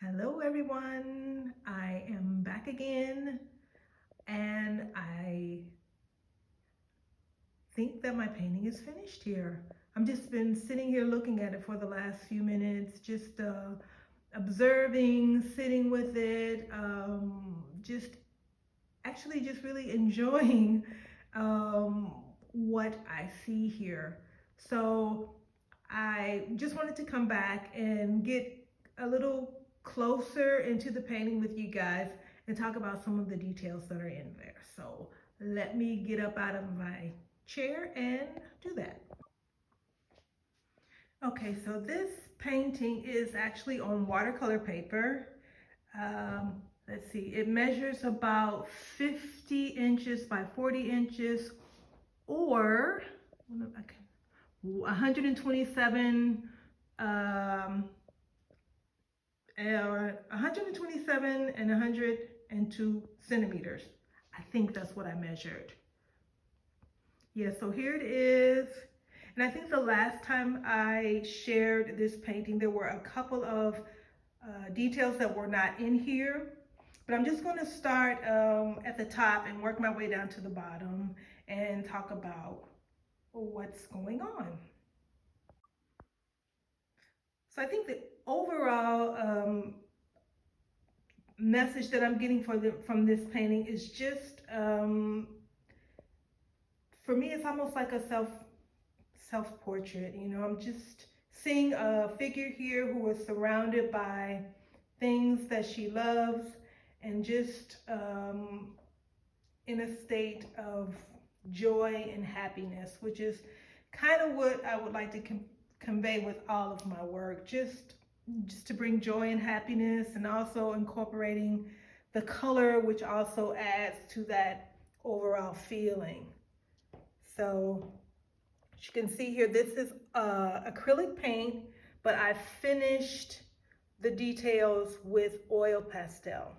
Hello everyone, I am back again and I think that my painting is finished here. I've just been sitting here looking at it for the last few minutes, just observing, sitting with it, just really enjoying what I see here. So I just wanted to come back and get a little closer into the painting with you guys and talk about some of the details that are in there. So let me get up out of my chair and do that. Okay, so this painting is actually on watercolor paper. Let's see, it measures about 50 inches by 40 inches or 127 127 and 102 centimeters. I think that's what I measured. Yeah, so here it is. And I think the last time I shared this painting, there were a couple of details that were not in here. But I'm just going to start at the top and work my way down to the bottom and talk about what's going on. So I think the overall message that I'm getting from this painting is just, for me, it's almost like a self-portrait. You know, I'm just seeing a figure here who is surrounded by things that she loves and just in a state of joy and happiness, which is kind of what I would like to convey with all of my work. Just to bring joy and happiness, and also incorporating the color, which also adds to that overall feeling. So as you can see here, this is acrylic paint, but I finished the details with oil pastel.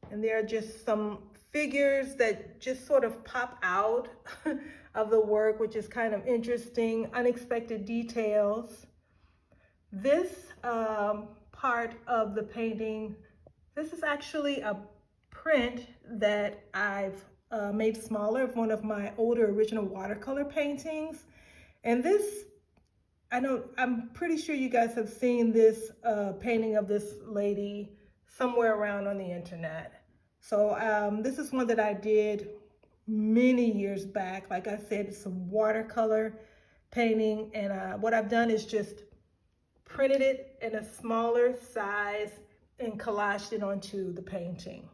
And there are just some figures that just sort of pop out of the work, which is kind of interesting, unexpected details. This part of the painting, this is actually a print that I've made smaller of one of my older original watercolor paintings. And this, I'm pretty sure you guys have seen this painting of this lady somewhere around on the internet. So this is one that I did many years back. Like I said, it's a watercolor painting, and what I've done is just printed it in a smaller size and collaged it onto the painting.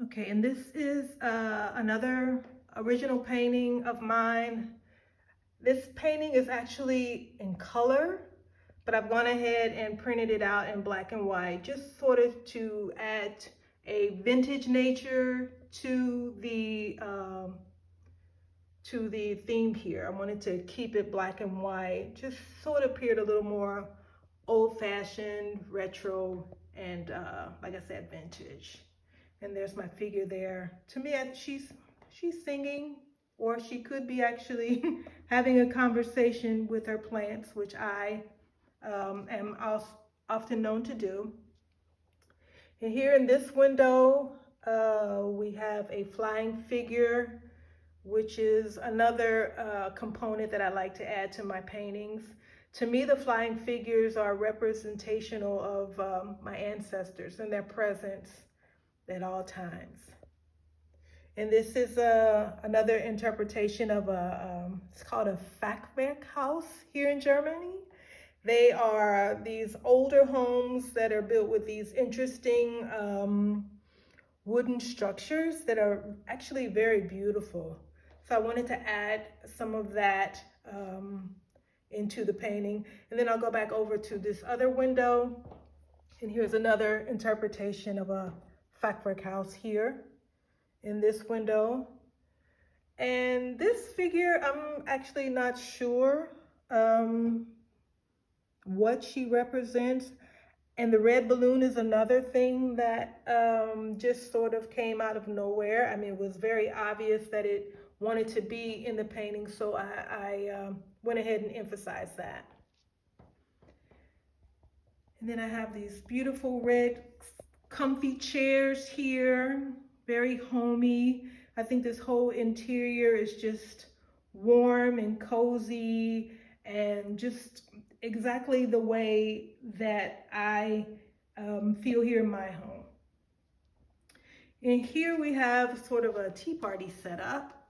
Okay, and this is another original painting of mine. This painting is actually in color, but I've gone ahead and printed it out in black and white, just sort of to add a vintage nature to the theme here. I wanted to keep it black and white, just sort of appeared a little more old-fashioned, retro, and like I said, vintage. And there's my figure there. To me, she's singing, or she could be actually having a conversation with her plants, which I am often known to do. And here in this window, we have a flying figure, which is another component that I like to add to my paintings. To me, the flying figures are representational of my ancestors and their presence at all times. And this is another interpretation of it's called a Facbeck House here in Germany. They are these older homes that are built with these interesting wooden structures that are actually very beautiful. So I wanted to add some of that into the painting. And then I'll go back over to this other window. And here's another interpretation of a Facbeck House here in this window. And this figure, I'm actually not sure what she represents. And the red balloon is another thing that just sort of came out of nowhere. I mean, it was very obvious that it wanted to be in the painting, so I went ahead and emphasized that. And then I have these beautiful red comfy chairs here, very homey. I think this whole interior is just warm and cozy and just exactly the way that I feel here in my home. And here we have sort of a tea party set up.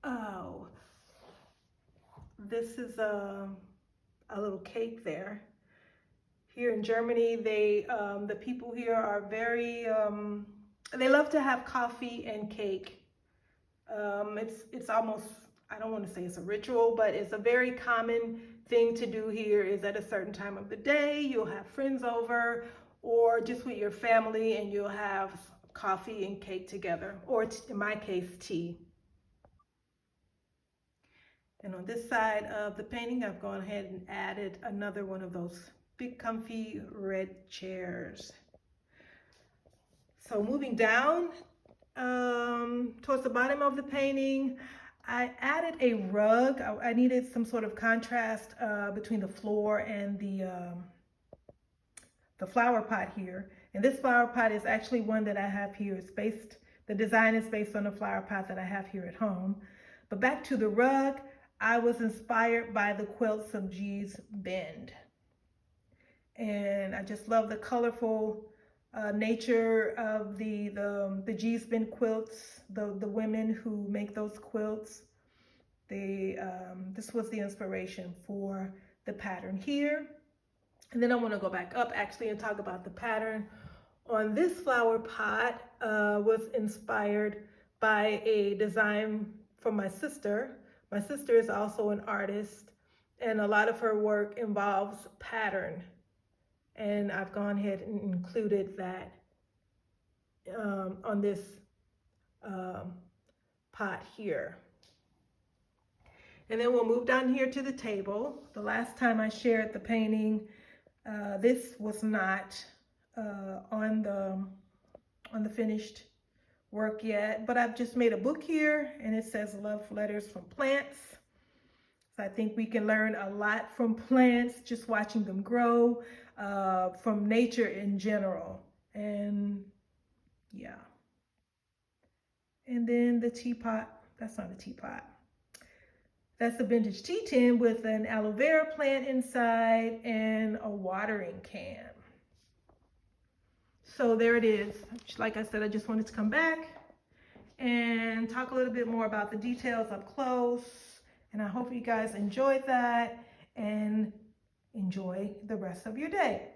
Oh, this is a little cake there. Here in Germany, the people here are very, they love to have coffee and cake. It's almost, I don't want to say it's a ritual, but it's a very common thing to do here is at a certain time of the day, you'll have friends over or just with your family and you'll have coffee and cake together, or in my case, tea. And on this side of the painting, I've gone ahead and added another one of those big comfy red chairs. So moving down towards the bottom of the painting, I added a rug. I needed some sort of contrast between the floor and the flower pot here. And this flower pot is actually one that I have here. It's based, the design is based on the flower pot that I have here at home. But back to the rug, I was inspired by the quilts of G's Bend. And I just love the colorful nature of the G's Bend quilts, the women who make those quilts. This was the inspiration for the pattern here. And then I want to go back up actually and talk about the pattern on this flower pot. Was inspired by a design from my sister. My sister is also an artist, and a lot of her work involves pattern. And I've gone ahead and included that on this pot here. And then we'll move down here to the table. The last time I shared the painting, this was not on the finished work yet, but I've just made a book here and it says Love Letters from Plants. So I think we can learn a lot from plants, just watching them grow, from nature in general. And yeah. And then the teapot, that's not a teapot. That's a vintage tea tin with an aloe vera plant inside and a watering can. So there it is. Like I said, I just wanted to come back and talk a little bit more about the details up close. And I hope you guys enjoyed that and enjoy the rest of your day.